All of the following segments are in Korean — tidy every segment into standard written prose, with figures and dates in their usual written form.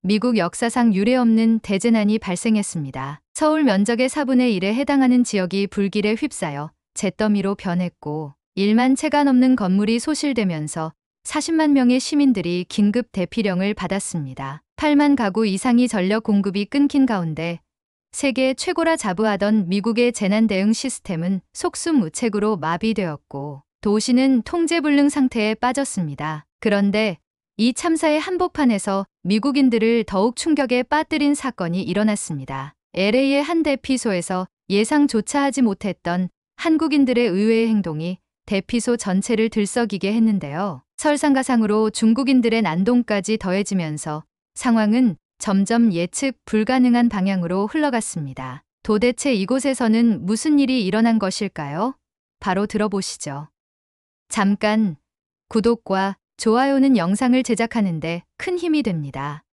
미국 역사상 유례없는 대재난이 발생했습니다. 서울 면적의 4분의 1에 해당하는 지역이 불길에 휩싸여 잿더미로 변했고 1만 채가 넘는 건물이 소실되면서 40만 명의 시민들이 긴급 대피령을 받았습니다. 8만 가구 이상이 전력 공급이 끊긴 가운데 세계 최고라 자부하던 미국의 재난 대응 시스템은 속수무책으로 마비되었고 도시는 통제불능 상태에 빠졌습니다. 그런데 이 참사의 한복판에서 미국인들을 더욱 충격에 빠뜨린 사건이 일어났습니다. LA의 한 대피소에서 예상조차 하지 못했던 한국인들의 의외의 행동이 대피소 전체를 들썩이게 했는데요. 설상가상으로 중국인들의 난동까지 더해지면서 상황은 점점 예측 불가능한 방향으로 흘러갔습니다. 도대체 이곳에서는 무슨 일이 일어난 것일까요? 바로 들어보시죠. 잠깐, 구독과 좋아요는 영상을 제작하는데 큰 힘이 됩니다.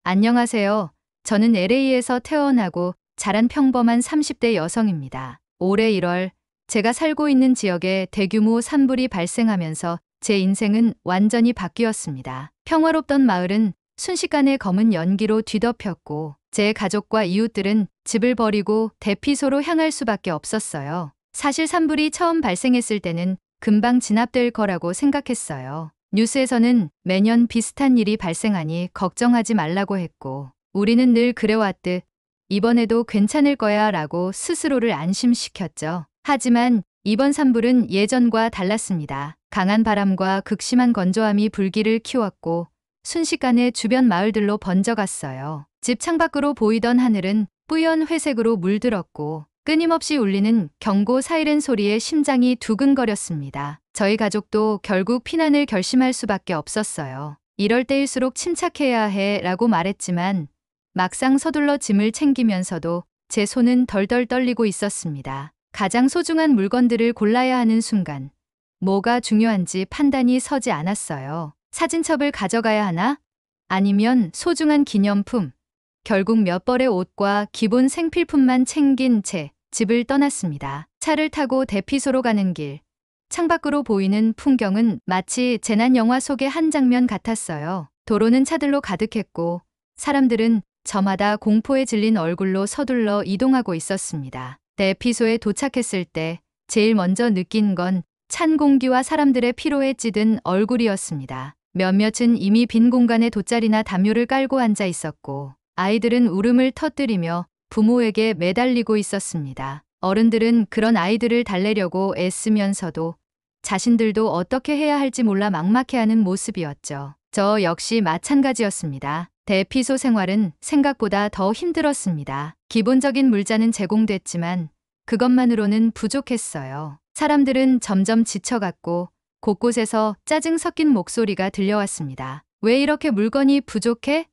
안녕하세요. 저는 LA에서 태어나고 자란 평범한 30대 여성입니다. 올해 1월, 제가 살고 있는 지역에 대규모 산불이 발생하면서 제 인생은 완전히 바뀌었습니다. 평화롭던 마을은 순식간에 검은 연기로 뒤덮였고 제 가족과 이웃들은 집을 버리고 대피소로 향할 수밖에 없었어요. 사실 산불이 처음 발생했을 때는 금방 진압될 거라고 생각했어요. 뉴스에서는 매년 비슷한 일이 발생하니 걱정하지 말라고 했고 우리는 늘 그래왔듯 이번에도 괜찮을 거야 라고 스스로를 안심시켰죠. 하지만 이번 산불은 예전과 달랐습니다. 강한 바람과 극심한 건조함이 불길을 키웠고 순식간에 주변 마을들로 번져갔어요. 집 창밖으로 보이던 하늘은 뿌연 회색으로 물들었고 끊임없이 울리는 경고 사이렌 소리에 심장이 두근거렸습니다. 저희 가족도 결국 피난을 결심할 수밖에 없었어요. 이럴 때일수록 침착해야 해 라고 말했지만 막상 서둘러 짐을 챙기면서도 제 손은 덜덜 떨리고 있었습니다. 가장 소중한 물건들을 골라야 하는 순간 뭐가 중요한지 판단이 서지 않았어요. 사진첩을 가져가야 하나? 아니면 소중한 기념품? 결국 몇 벌의 옷과 기본 생필품만 챙긴 채 집을 떠났습니다. 차를 타고 대피소로 가는 길. 창밖으로 보이는 풍경은 마치 재난 영화 속의 한 장면 같았어요. 도로는 차들로 가득했고 사람들은 저마다 공포에 질린 얼굴로 서둘러 이동하고 있었습니다. 대피소에 도착했을 때 제일 먼저 느낀 건 찬 공기와 사람들의 피로에 찌든 얼굴이었습니다. 몇몇은 이미 빈 공간에 돗자리나 담요를 깔고 앉아 있었고 아이들은 울음을 터뜨리며 부모에게 매달리고 있었습니다. 어른들은 그런 아이들을 달래려고 애쓰면서도 자신들도 어떻게 해야 할지 몰라 막막해하는 모습이었죠. 저 역시 마찬가지였습니다. 대피소 생활은 생각보다 더 힘들었습니다. 기본적인 물자는 제공됐지만 그것만으로는 부족했어요. 사람들은 점점 지쳐갔고 곳곳에서 짜증 섞인 목소리가 들려왔습니다. 왜 이렇게 물건이 부족해?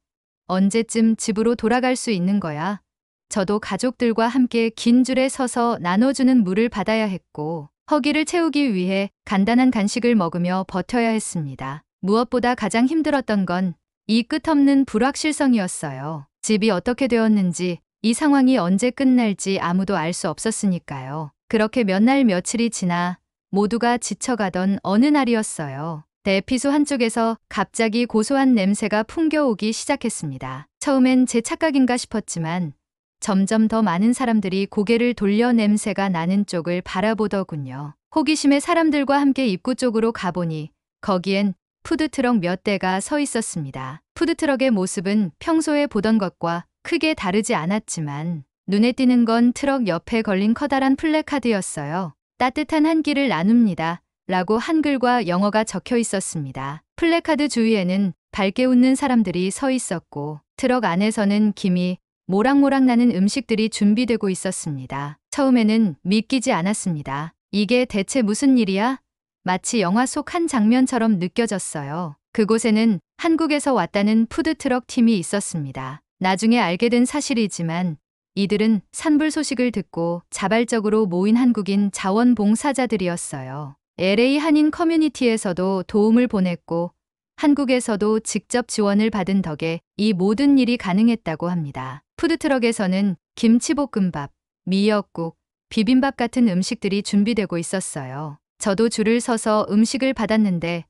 언제쯤 집으로 돌아갈 수 있는 거야? 저도 가족들과 함께 긴 줄에 서서 나눠주는 물을 받아야 했고 허기를 채우기 위해 간단한 간식을 먹으며 버텨야 했습니다. 무엇보다 가장 힘들었던 건 이 끝없는 불확실성이었어요. 집이 어떻게 되었는지 이 상황이 언제 끝날지 아무도 알 수 없었으니까요. 그렇게 몇 날 며칠이 지나 모두가 지쳐가던 어느 날이었어요. 대피소 한쪽에서 갑자기 고소한 냄새가 풍겨오기 시작했습니다. 처음엔 제 착각인가 싶었지만 점점 더 많은 사람들이 고개를 돌려 냄새가 나는 쪽을 바라보더군요. 호기심에 사람들과 함께 입구 쪽으로 가보니 거기엔 푸드트럭 몇 대가 서 있었습니다. 푸드트럭의 모습은 평소에 보던 것과 크게 다르지 않았지만 눈에 띄는 건 트럭 옆에 걸린 커다란 플래카드였어요. 따뜻한 한 끼를 나눕니다. 라고 한글과 영어가 적혀 있었습니다. 플래카드 주위에는 밝게 웃는 사람들이 서 있었고 트럭 안에서는 김이 모락모락 나는 음식들이 준비되고 있었습니다. 처음에는 믿기지 않았습니다. 이게 대체 무슨 일이야? 마치 영화 속 한 장면처럼 느껴졌어요. 그곳에는 한국에서 왔다는 푸드트럭 팀이 있었습니다. 나중에 알게 된 사실이지만 이들은 산불 소식을 듣고 자발적으로 모인 한국인 자원봉사자들이었어요. LA 한인 커뮤니티에서도 도움을 보냈고 한국에서도 직접 지원을 받은 덕에 이 모든 일이 가능했다고 합니다. 푸드트럭에서는 김치볶음밥, 미역국, 비빔밥 같은 음식들이 준비되고 있었어요. 저도 줄을 서서 음식을 받았는데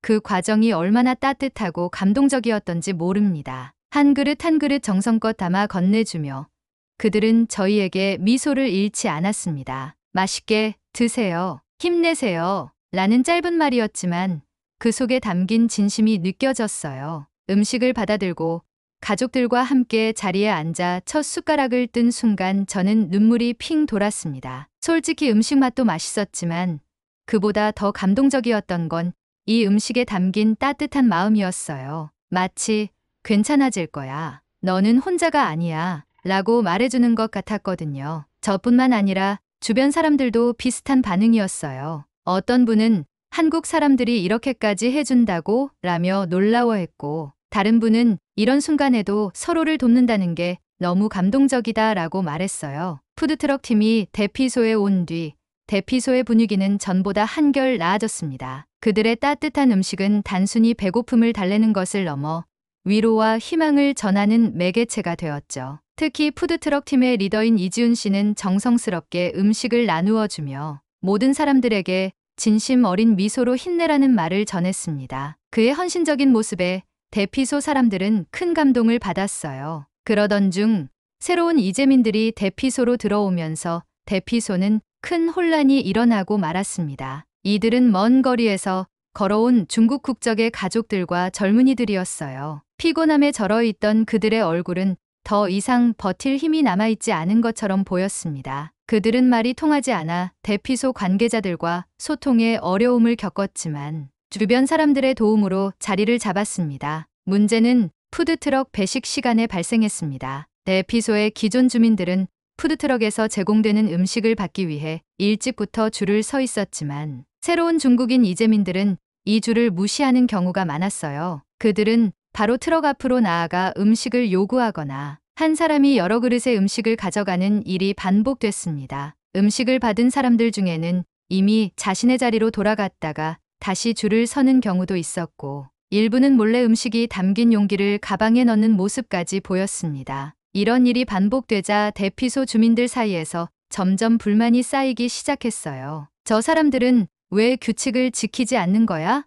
그 과정이 얼마나 따뜻하고 감동적이었던지 모릅니다. 한 그릇 한 그릇 정성껏 담아 건네주며 그들은 저희에게 미소를 잃지 않았습니다. 맛있게 드세요. 힘내세요. 라는 짧은 말이었지만 그 속에 담긴 진심이 느껴졌어요. 음식을 받아들고 가족들과 함께 자리에 앉아 첫 숟가락을 뜬 순간 저는 눈물이 핑 돌았습니다. 솔직히 음식 맛도 맛있었지만 그보다 더 감동적이었던 건 이 음식에 담긴 따뜻한 마음이었어요. 마치 괜찮아질 거야. 너는 혼자가 아니야. 라고 말해주는 것 같았거든요. 저뿐만 아니라 주변 사람들도 비슷한 반응이었어요. 어떤 분은 한국 사람들이 이렇게까지 해준다고? 라며 놀라워했고, 다른 분은 이런 순간에도 서로를 돕는다는 게 너무 감동적이다 라고 말했어요. 푸드트럭 팀이 대피소에 온 뒤 대피소의 분위기는 전보다 한결 나아졌습니다. 그들의 따뜻한 음식은 단순히 배고픔을 달래는 것을 넘어 위로와 희망을 전하는 매개체가 되었죠. 특히 푸드트럭 팀의 리더인 이지훈 씨는 정성스럽게 음식을 나누어 주며 모든 사람들에게 진심 어린 미소로 힘내라는 말을 전했습니다. 그의 헌신적인 모습에 대피소 사람들은 큰 감동을 받았어요. 그러던 중 새로운 이재민들이 대피소로 들어오면서 대피소는 큰 혼란이 일어나고 말았습니다. 이들은 먼 거리에서 걸어온 중국 국적의 가족들과 젊은이들이었어요. 피곤함에 절어있던 그들의 얼굴은 더 이상 버틸 힘이 남아있지 않은 것처럼 보였습니다. 그들은 말이 통하지 않아 대피소 관계자들과 소통에 어려움을 겪었지만 주변 사람들의 도움으로 자리를 잡았습니다. 문제는 푸드트럭 배식 시간에 발생했습니다. 대피소의 기존 주민들은 푸드트럭에서 제공되는 음식을 받기 위해 일찍부터 줄을 서 있었지만 새로운 중국인 이재민들은 이 줄을 무시하는 경우가 많았어요. 그들은 바로 트럭 앞으로 나아가 음식을 요구하거나 한 사람이 여러 그릇의 음식을 가져가는 일이 반복됐습니다. 음식을 받은 사람들 중에는 이미 자신의 자리로 돌아갔다가 다시 줄을 서는 경우도 있었고 일부는 몰래 음식이 담긴 용기를 가방에 넣는 모습까지 보였습니다. 이런 일이 반복되자 대피소 주민들 사이에서 점점 불만이 쌓이기 시작했어요. 저 사람들은 왜 규칙을 지키지 않는 거야?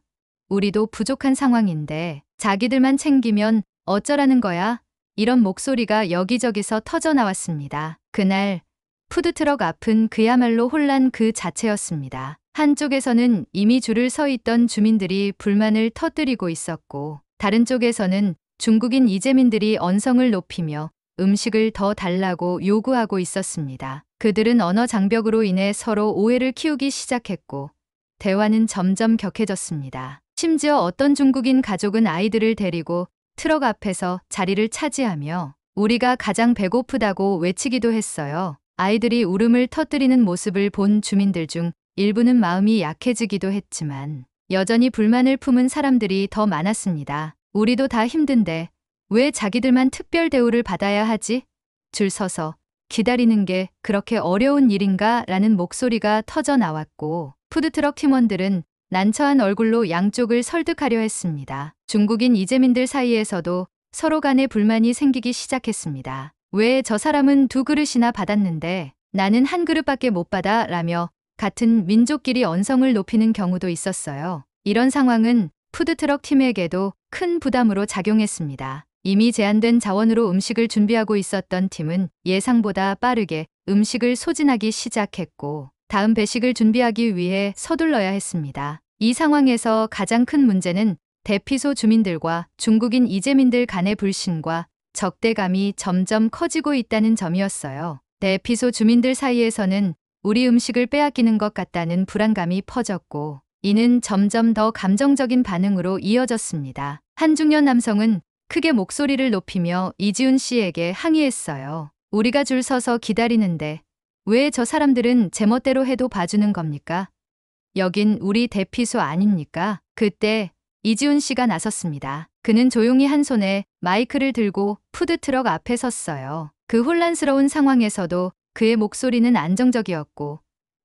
우리도 부족한 상황인데 자기들만 챙기면 어쩌라는 거야? 이런 목소리가 여기저기서 터져 나왔습니다. 그날 푸드트럭 앞은 그야말로 혼란 그 자체였습니다. 한쪽에서는 이미 줄을 서 있던 주민들이 불만을 터뜨리고 있었고 다른 쪽에서는 중국인 이재민들이 언성을 높이며 음식을 더 달라고 요구하고 있었습니다. 그들은 언어 장벽으로 인해 서로 오해를 키우기 시작했고 대화는 점점 격해졌습니다. 심지어 어떤 중국인 가족은 아이들을 데리고 트럭 앞에서 자리를 차지하며 우리가 가장 배고프다고 외치기도 했어요. 아이들이 울음을 터뜨리는 모습을 본 주민들 중 일부는 마음이 약해지기도 했지만 여전히 불만을 품은 사람들이 더 많았습니다. 우리도 다 힘든데 왜 자기들만 특별 대우를 받아야 하지? 줄 서서 기다리는 게 그렇게 어려운 일인가? 라는 목소리가 터져 나왔고 푸드트럭 팀원들은 난처한 얼굴로 양쪽을 설득하려 했습니다. 중국인 이재민들 사이에서도 서로 간에 불만이 생기기 시작했습니다. 왜 저 사람은 2그릇이나 받았는데 나는 1그릇밖에 못 받아? 라며 같은 민족끼리 언성을 높이는 경우도 있었어요. 이런 상황은 푸드트럭 팀에게도 큰 부담으로 작용했습니다. 이미 제한된 자원으로 음식을 준비하고 있었던 팀은 예상보다 빠르게 음식을 소진하기 시작했고 다음 배식을 준비하기 위해 서둘러야 했습니다. 이 상황에서 가장 큰 문제는 대피소 주민들과 중국인 이재민들 간의 불신과 적대감이 점점 커지고 있다는 점이었어요. 대피소 주민들 사이에서는 우리 음식을 빼앗기는 것 같다는 불안감이 퍼졌고 이는 점점 더 감정적인 반응으로 이어졌습니다. 한 중년 남성은 크게 목소리를 높이며 이지훈 씨에게 항의했어요. 우리가 줄 서서 기다리는데 왜 저 사람들은 제멋대로 해도 봐주는 겁니까? 여긴 우리 대피소 아닙니까? 그때 이지훈 씨가 나섰습니다. 그는 조용히 한 손에 마이크를 들고 푸드트럭 앞에 섰어요. 그 혼란스러운 상황에서도 그의 목소리는 안정적이었고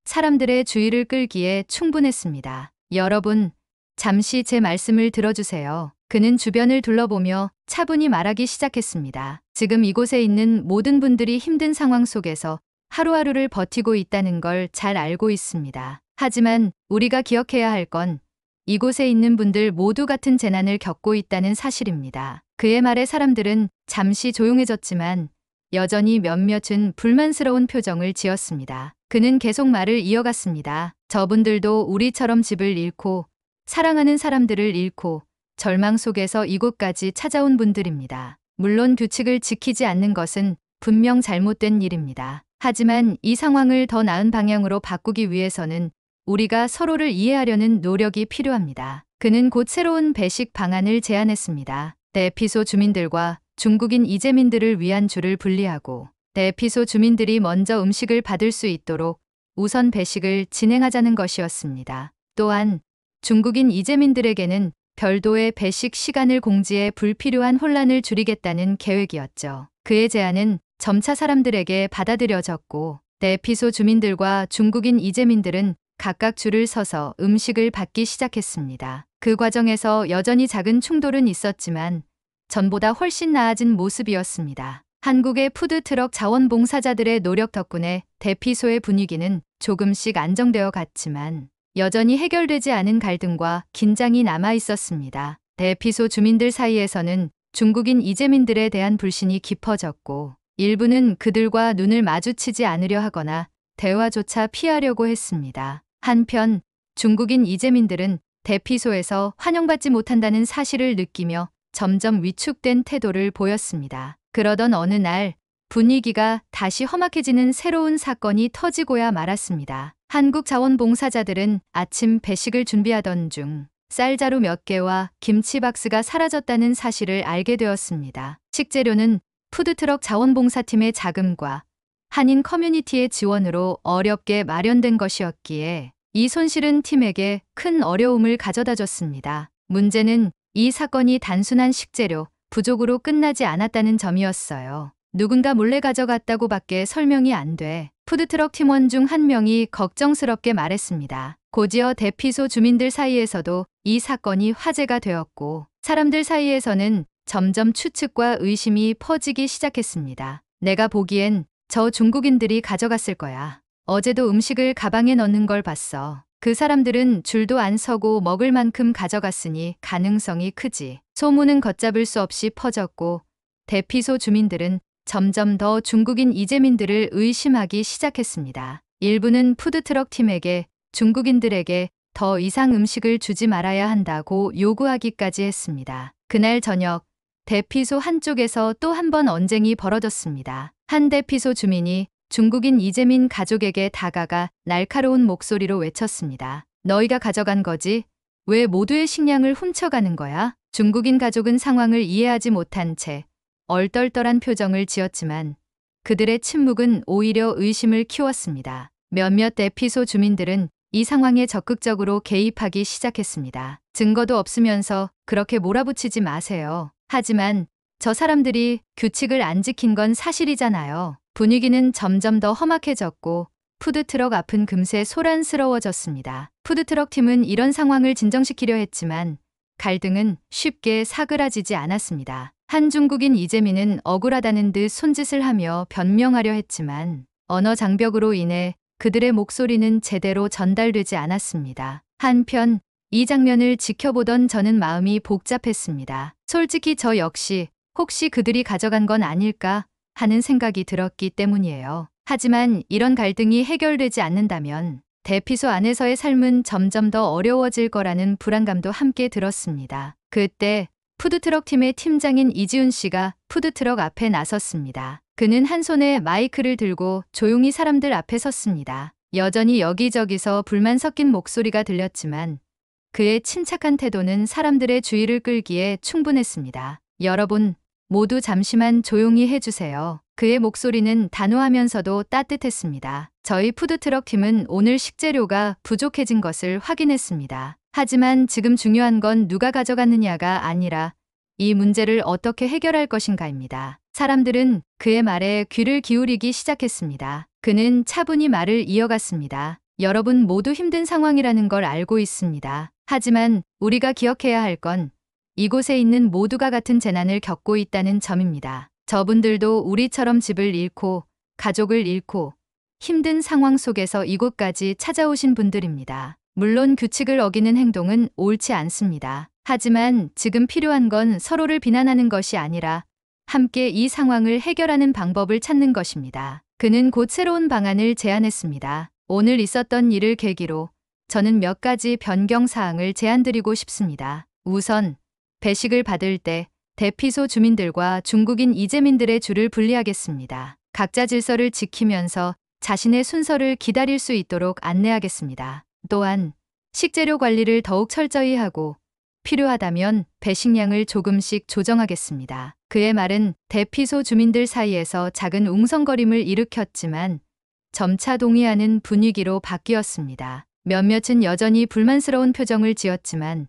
사람들의 주의를 끌기에 충분했습니다. 여러분, 잠시 제 말씀을 들어주세요. 그는 주변을 둘러보며 차분히 말하기 시작했습니다. 지금 이곳에 있는 모든 분들이 힘든 상황 속에서 하루하루를 버티고 있다는 걸 잘 알고 있습니다. 하지만 우리가 기억해야 할 건 이곳에 있는 분들 모두 같은 재난을 겪고 있다는 사실입니다. 그의 말에 사람들은 잠시 조용해졌지만 여전히 몇몇은 불만스러운 표정을 지었습니다. 그는 계속 말을 이어갔습니다. 저분들도 우리처럼 집을 잃고 사랑하는 사람들을 잃고 절망 속에서 이곳까지 찾아온 분들입니다. 물론 규칙을 지키지 않는 것은 분명 잘못된 일입니다. 하지만 이 상황을 더 나은 방향으로 바꾸기 위해서는 우리가 서로를 이해하려는 노력이 필요합니다. 그는 곧 새로운 배식 방안을 제안했습니다. 대피소 주민들과 중국인 이재민들을 위한 줄을 분리하고 대피소 주민들이 먼저 음식을 받을 수 있도록 우선 배식을 진행하자는 것이었습니다. 또한 중국인 이재민들에게는 별도의 배식 시간을 공지해 불필요한 혼란을 줄이겠다는 계획이었죠. 그의 제안은 점차 사람들에게 받아들여졌고 대피소 주민들과 중국인 이재민들은 각각 줄을 서서 음식을 받기 시작했습니다. 그 과정에서 여전히 작은 충돌은 있었지만 전보다 훨씬 나아진 모습이었습니다. 한국의 푸드트럭 자원봉사자들의 노력 덕분에 대피소의 분위기는 조금씩 안정되어 갔지만 여전히 해결되지 않은 갈등과 긴장이 남아 있었습니다. 대피소 주민들 사이에서는 중국인 이재민들에 대한 불신이 깊어졌고 일부는 그들과 눈을 마주치지 않으려 하거나 대화조차 피하려고 했습니다. 한편 중국인 이재민들은 대피소에서 환영받지 못한다는 사실을 느끼며 점점 위축된 태도를 보였습니다. 그러던 어느 날 분위기가 다시 험악해지는 새로운 사건이 터지고야 말았습니다. 한국 자원봉사자들은 아침 배식을 준비하던 중 쌀자루 몇 개와 김치 박스가 사라졌다는 사실을 알게 되었습니다. 식재료는 푸드트럭 자원봉사팀의 자금과 한인 커뮤니티의 지원으로 어렵게 마련된 것이었기에 이 손실은 팀에게 큰 어려움을 가져다 줬습니다. 문제는 이 사건이 단순한 식재료 부족으로 끝나지 않았다는 점이었어요. 누군가 몰래 가져갔다고 밖에 설명이 안 돼 푸드트럭 팀원 중 한 명이 걱정스럽게 말했습니다. 곧이어 대피소 주민들 사이에서도 이 사건이 화제가 되었고 사람들 사이에서는 점점 추측과 의심이 퍼지기 시작했습니다. 내가 보기엔 저 중국인들이 가져갔을 거야. 어제도 음식을 가방에 넣는 걸 봤어. 그 사람들은 줄도 안 서고 먹을 만큼 가져갔으니 가능성이 크지. 소문은 걷잡을 수 없이 퍼졌고 대피소 주민들은 점점 더 중국인 이재민들을 의심하기 시작했습니다. 일부는 푸드트럭 팀에게 중국인들에게 더 이상 음식을 주지 말아야 한다고 요구하기까지 했습니다. 그날 저녁 대피소 한쪽에서 또 한 번 언쟁이 벌어졌습니다. 한 대피소 주민이 중국인 이재민 가족에게 다가가 날카로운 목소리로 외쳤습니다. 너희가 가져간 거지? 왜 모두의 식량을 훔쳐가는 거야? 중국인 가족은 상황을 이해하지 못한 채 얼떨떨한 표정을 지었지만 그들의 침묵은 오히려 의심을 키웠습니다. 몇몇 대피소 주민들은 이 상황에 적극적으로 개입하기 시작했습니다. 증거도 없으면서 그렇게 몰아붙이지 마세요. 하지만 저 사람들이 규칙을 안 지킨 건 사실이잖아요. 분위기는 점점 더 험악해졌고 푸드트럭 앞은 금세 소란스러워졌습니다. 푸드트럭 팀은 이런 상황을 진정시키려 했지만 갈등은 쉽게 사그라지지 않았습니다. 한 중국인 이재민은 억울하다는 듯 손짓을 하며 변명하려 했지만 언어 장벽으로 인해 그들의 목소리는 제대로 전달되지 않았습니다. 한편 이 장면을 지켜보던 저는 마음이 복잡했습니다. 솔직히 저 역시 혹시 그들이 가져간 건 아닐까 하는 생각이 들었기 때문이에요. 하지만 이런 갈등이 해결되지 않는다면 대피소 안에서의 삶은 점점 더 어려워질 거라는 불안감도 함께 들었습니다. 그때 푸드트럭 팀의 팀장인 이지훈 씨가 푸드트럭 앞에 나섰습니다. 그는 한 손에 마이크를 들고 조용히 사람들 앞에 섰습니다. 여전히 여기저기서 불만 섞인 목소리가 들렸지만 그의 침착한 태도는 사람들의 주의를 끌기에 충분했습니다. 여러분, 모두 잠시만 조용히 해주세요. 그의 목소리는 단호하면서도 따뜻했습니다. 저희 푸드트럭 팀은 오늘 식재료가 부족해진 것을 확인했습니다. 하지만 지금 중요한 건 누가 가져갔느냐가 아니라 이 문제를 어떻게 해결할 것인가입니다. 사람들은 그의 말에 귀를 기울이기 시작했습니다. 그는 차분히 말을 이어갔습니다. 여러분 모두 힘든 상황이라는 걸 알고 있습니다. 하지만 우리가 기억해야 할 건 이곳에 있는 모두가 같은 재난을 겪고 있다는 점입니다. 저분들도 우리처럼 집을 잃고 가족을 잃고 힘든 상황 속에서 이곳까지 찾아오신 분들입니다. 물론 규칙을 어기는 행동은 옳지 않습니다. 하지만 지금 필요한 건 서로를 비난하는 것이 아니라 함께 이 상황을 해결하는 방법을 찾는 것입니다. 그는 곧 새로운 방안을 제안했습니다. 오늘 있었던 일을 계기로 저는 몇 가지 변경 사항을 제안드리고 싶습니다. 우선 배식을 받을 때 대피소 주민들과 중국인 이재민들의 줄을 분리하겠습니다. 각자 질서를 지키면서 자신의 순서를 기다릴 수 있도록 안내하겠습니다. 또한 식재료 관리를 더욱 철저히 하고 필요하다면 배식량을 조금씩 조정하겠습니다. 그의 말은 대피소 주민들 사이에서 작은 웅성거림을 일으켰지만 점차 동의하는 분위기로 바뀌었습니다. 몇몇은 여전히 불만스러운 표정을 지었지만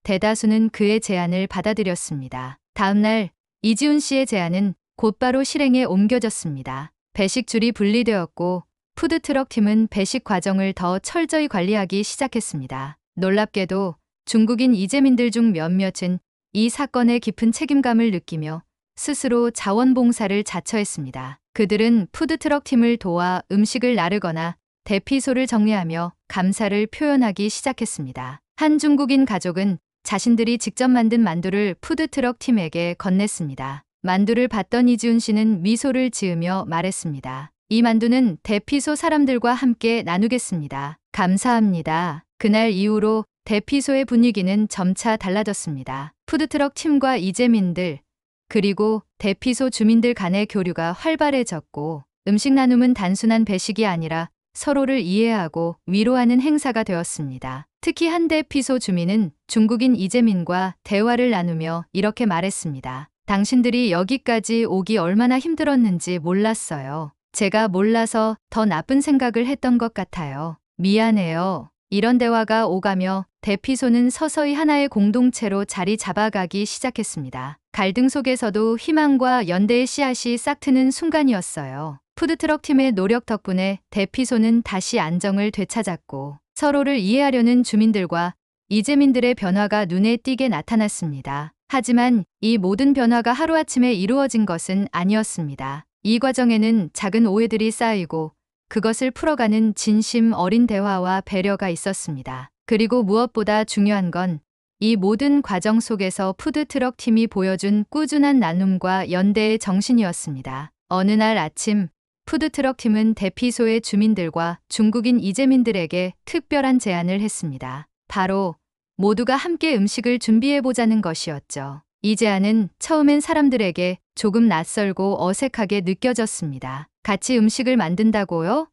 대다수는 그의 제안을 받아들였습니다. 다음 날 이지훈 씨의 제안은 곧바로 실행에 옮겨졌습니다. 배식줄이 분리되었고 푸드트럭 팀은 배식 과정을 더 철저히 관리하기 시작했습니다. 놀랍게도 중국인 이재민들 중 몇몇은 이 사건의 깊은 책임감을 느끼며 스스로 자원봉사를 자처했습니다. 그들은 푸드트럭 팀을 도와 음식을 나르거나 대피소를 정리하며 감사를 표현하기 시작했습니다. 한 중국인 가족은 자신들이 직접 만든 만두를 푸드트럭 팀에게 건넸습니다. 만두를 받던 이지훈 씨는 미소를 지으며 말했습니다. 이 만두는 대피소 사람들과 함께 나누겠습니다. 감사합니다. 그날 이후로 대피소의 분위기는 점차 달라졌습니다. 푸드트럭 팀과 이재민들, 그리고 대피소 주민들 간의 교류가 활발해졌고 음식 나눔은 단순한 배식이 아니라 서로를 이해하고 위로하는 행사가 되었습니다. 특히 한 대피소 주민은 중국인 이재민과 대화를 나누며 이렇게 말했습니다. 당신들이 여기까지 오기 얼마나 힘들었는지 몰랐어요. 제가 몰라서 더 나쁜 생각을 했던 것 같아요. 미안해요. 이런 대화가 오가며 대피소는 서서히 하나의 공동체로 자리 잡아가기 시작했습니다. 갈등 속에서도 희망과 연대의 씨앗이 싹트는 순간이었어요. 푸드트럭 팀의 노력 덕분에 대피소는 다시 안정을 되찾았고 서로를 이해하려는 주민들과 이재민들의 변화가 눈에 띄게 나타났습니다. 하지만 이 모든 변화가 하루아침에 이루어진 것은 아니었습니다. 이 과정에는 작은 오해들이 쌓이고 그것을 풀어가는 진심 어린 대화와 배려가 있었습니다. 그리고 무엇보다 중요한 건 이 모든 과정 속에서 푸드트럭 팀이 보여준 꾸준한 나눔과 연대의 정신이었습니다. 어느 날 아침 푸드트럭 팀은 대피소의 주민들과 중국인 이재민들에게 특별한 제안을 했습니다. 바로 모두가 함께 음식을 준비해보자는 것이었죠. 이 제안은 처음엔 사람들에게 조금 낯설고 어색하게 느껴졌습니다. 같이 음식을 만든다고요?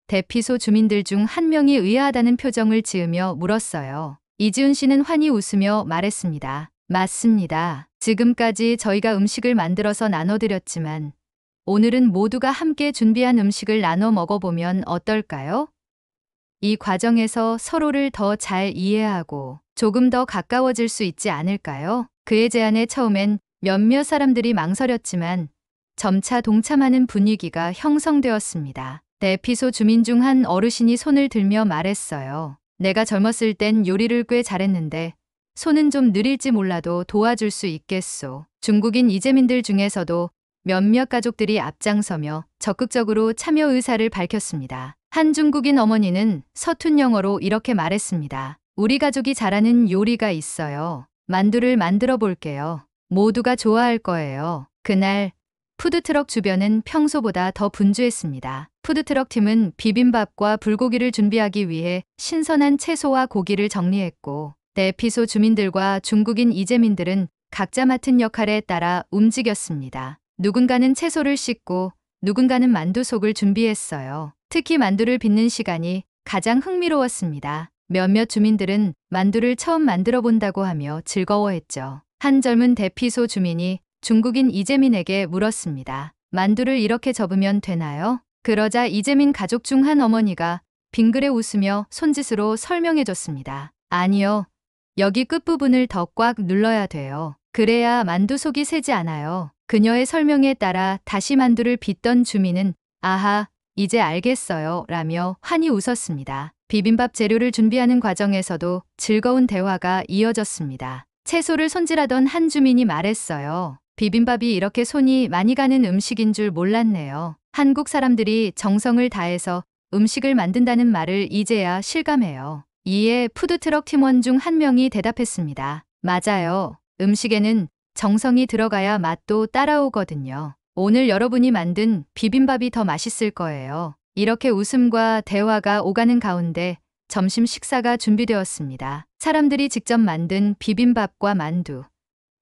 대피소 주민들 중 한 명이 의아하다는 표정을 지으며 물었어요. 이지훈 씨는 환히 웃으며 말했습니다. 맞습니다. 지금까지 저희가 음식을 만들어서 나눠드렸지만 오늘은 모두가 함께 준비한 음식을 나눠 먹어보면 어떨까요? 이 과정에서 서로를 더 잘 이해하고 조금 더 가까워질 수 있지 않을까요? 그의 제안에 처음엔 몇몇 사람들이 망설였지만 점차 동참하는 분위기가 형성되었습니다. 대피소 주민 중 한 어르신이 손을 들며 말했어요. 내가 젊었을 땐 요리를 꽤 잘했는데 손은 좀 느릴지 몰라도 도와줄 수 있겠소. 중국인 이재민들 중에서도 몇몇 가족들이 앞장서며 적극적으로 참여 의사를 밝혔습니다. 한 중국인 어머니는 서툰 영어로 이렇게 말했습니다. 우리 가족이 잘하는 요리가 있어요. 만두를 만들어 볼게요. 모두가 좋아할 거예요. 그날 푸드트럭 주변은 평소보다 더 분주했습니다. 푸드트럭 팀은 비빔밥과 불고기를 준비하기 위해 신선한 채소와 고기를 정리했고 대피소 주민들과 중국인 이재민들은 각자 맡은 역할에 따라 움직였습니다. 누군가는 채소를 씻고 누군가는 만두 속을 준비했어요. 특히 만두를 빚는 시간이 가장 흥미로웠습니다. 몇몇 주민들은 만두를 처음 만들어 본다고 하며 즐거워했죠. 한 젊은 대피소 주민이 중국인 이재민에게 물었습니다. 만두를 이렇게 접으면 되나요? 그러자 이재민 가족 중 한 어머니가 빙그레 웃으며 손짓으로 설명해줬습니다. 아니요. 여기 끝부분을 더 꽉 눌러야 돼요. 그래야 만두 속이 새지 않아요. 그녀의 설명에 따라 다시 만두를 빚던 주민은 아하, 이제 알겠어요 라며 환히 웃었습니다. 비빔밥 재료를 준비하는 과정에서도 즐거운 대화가 이어졌습니다. 채소를 손질하던 한 주민이 말했어요. 비빔밥이 이렇게 손이 많이 가는 음식인 줄 몰랐네요. 한국 사람들이 정성을 다해서 음식을 만든다는 말을 이제야 실감해요. 이에 푸드트럭 팀원 중 한 명이 대답했습니다. 맞아요. 음식에는 정성이 들어가야 맛도 따라오거든요. 오늘 여러분이 만든 비빔밥이 더 맛있을 거예요. 이렇게 웃음과 대화가 오가는 가운데 점심 식사가 준비되었습니다. 사람들이 직접 만든 비빔밥과 만두,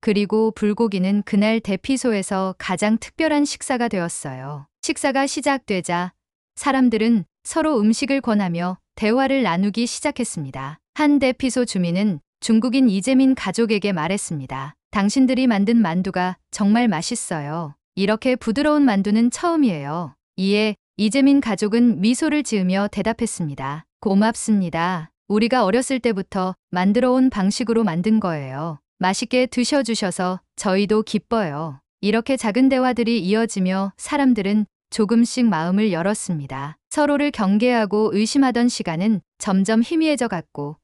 그리고 불고기는 그날 대피소에서 가장 특별한 식사가 되었어요. 식사가 시작되자 사람들은 서로 음식을 권하며 대화를 나누기 시작했습니다. 한 대피소 주민은 중국인 이재민 가족에게 말했습니다. 당신들이 만든 만두가 정말 맛있어요. 이렇게 부드러운 만두는 처음이에요. 이에 이재민 가족은 미소를 지으며 대답했습니다. 고맙습니다. 우리가 어렸을 때부터 만들어 온 방식으로 만든 거예요. 맛있게 드셔주셔서 저희도 기뻐요. 이렇게 작은 대화들이 이어지며 사람들은 조금씩 마음을 열었습니다. 서로를 경계하고 의심하던 시간은 점점 희미해져 갔고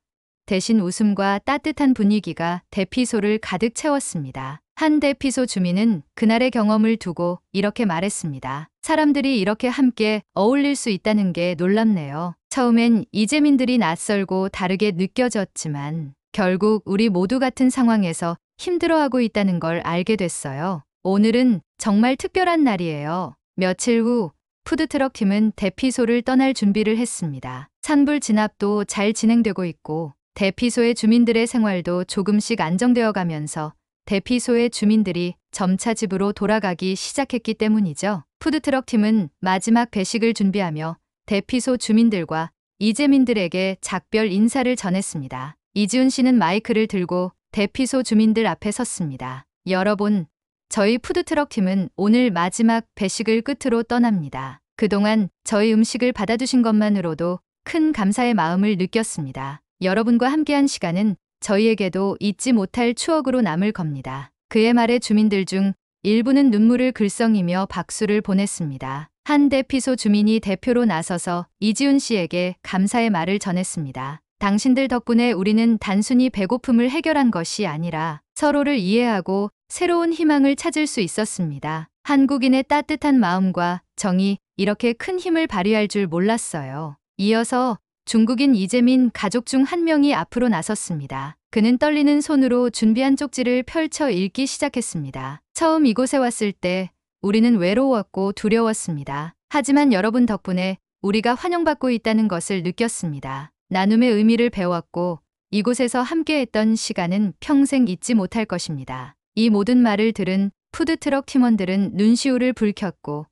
대신 웃음과 따뜻한 분위기가 대피소를 가득 채웠습니다. 한 대피소 주민은 그날의 경험을 두고 이렇게 말했습니다. 사람들이 이렇게 함께 어울릴 수 있다는 게 놀랍네요. 처음엔 이재민들이 낯설고 다르게 느껴졌지만 결국 우리 모두 같은 상황에서 힘들어하고 있다는 걸 알게 됐어요. 오늘은 정말 특별한 날이에요. 며칠 후 푸드트럭 팀은 대피소를 떠날 준비를 했습니다. 산불 진압도 잘 진행되고 있고 대피소의 주민들의 생활도 조금씩 안정되어 가면서 대피소의 주민들이 점차 집으로 돌아가기 시작했기 때문이죠. 푸드트럭 팀은 마지막 배식을 준비하며 대피소 주민들과 이재민들에게 작별 인사를 전했습니다. 이지훈 씨는 마이크를 들고 대피소 주민들 앞에 섰습니다. 여러분, 저희 푸드트럭 팀은 오늘 마지막 배식을 끝으로 떠납니다. 그동안 저희 음식을 받아주신 것만으로도 큰 감사의 마음을 느꼈습니다. 여러분과 함께한 시간은 저희에게도 잊지 못할 추억으로 남을 겁니다. 그의 말에 주민들 중 일부는 눈물을 글썽이며 박수를 보냈습니다. 한 대피소 주민이 대표로 나서서 이지훈 씨에게 감사의 말을 전했습니다. 당신들 덕분에 우리는 단순히 배고픔을 해결한 것이 아니라 서로를 이해하고 새로운 희망을 찾을 수 있었습니다. 한국인의 따뜻한 마음과 정이 이렇게 큰 힘을 발휘할 줄 몰랐어요. 이어서 중국인 이재민 가족 중 한 명이 앞으로 나섰습니다. 그는 떨리는 손으로 준비한 쪽지를 펼쳐 읽기 시작했습니다. 처음 이곳에 왔을 때 우리는 외로웠고 두려웠습니다. 하지만 여러분 덕분에 우리가 환영받고 있다는 것을 느꼈습니다. 나눔의 의미를 배웠고 이곳에서 함께했던 시간은 평생 잊지 못할 것입니다. 이 모든 말을 들은 푸드트럭 팀원들은 눈시울을 붉혔고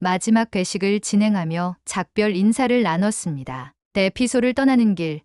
마지막 배식을 진행하며 작별 인사를 나눴습니다. 대피소를 떠나는 길,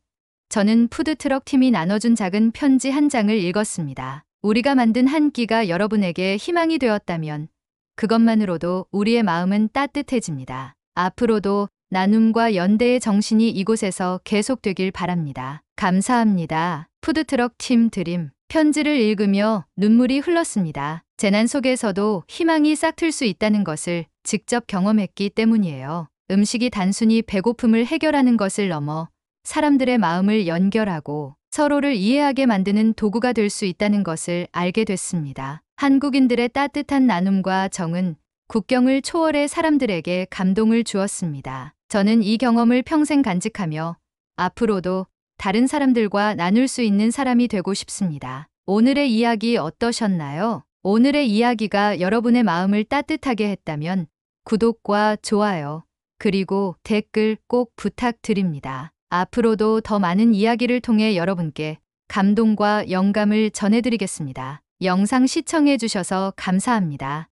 저는 푸드트럭 팀이 나눠준 작은 편지 한 장을 읽었습니다. 우리가 만든 한 끼가 여러분에게 희망이 되었다면 그것만으로도 우리의 마음은 따뜻해집니다. 앞으로도 나눔과 연대의 정신이 이곳에서 계속되길 바랍니다. 감사합니다. 푸드트럭 팀 드림. 편지를 읽으며 눈물이 흘렀습니다. 재난 속에서도 희망이 싹틀 수 있다는 것을 직접 경험했기 때문이에요. 음식이 단순히 배고픔을 해결하는 것을 넘어 사람들의 마음을 연결하고 서로를 이해하게 만드는 도구가 될 수 있다는 것을 알게 됐습니다. 한국인들의 따뜻한 나눔과 정은 국경을 초월해 사람들에게 감동을 주었습니다. 저는 이 경험을 평생 간직하며 앞으로도 다른 사람들과 나눌 수 있는 사람이 되고 싶습니다. 오늘의 이야기 어떠셨나요? 오늘의 이야기가 여러분의 마음을 따뜻하게 했다면 구독과 좋아요, 그리고 댓글 꼭 부탁드립니다. 앞으로도 더 많은 이야기를 통해 여러분께 감동과 영감을 전해드리겠습니다. 영상 시청해주셔서 감사합니다.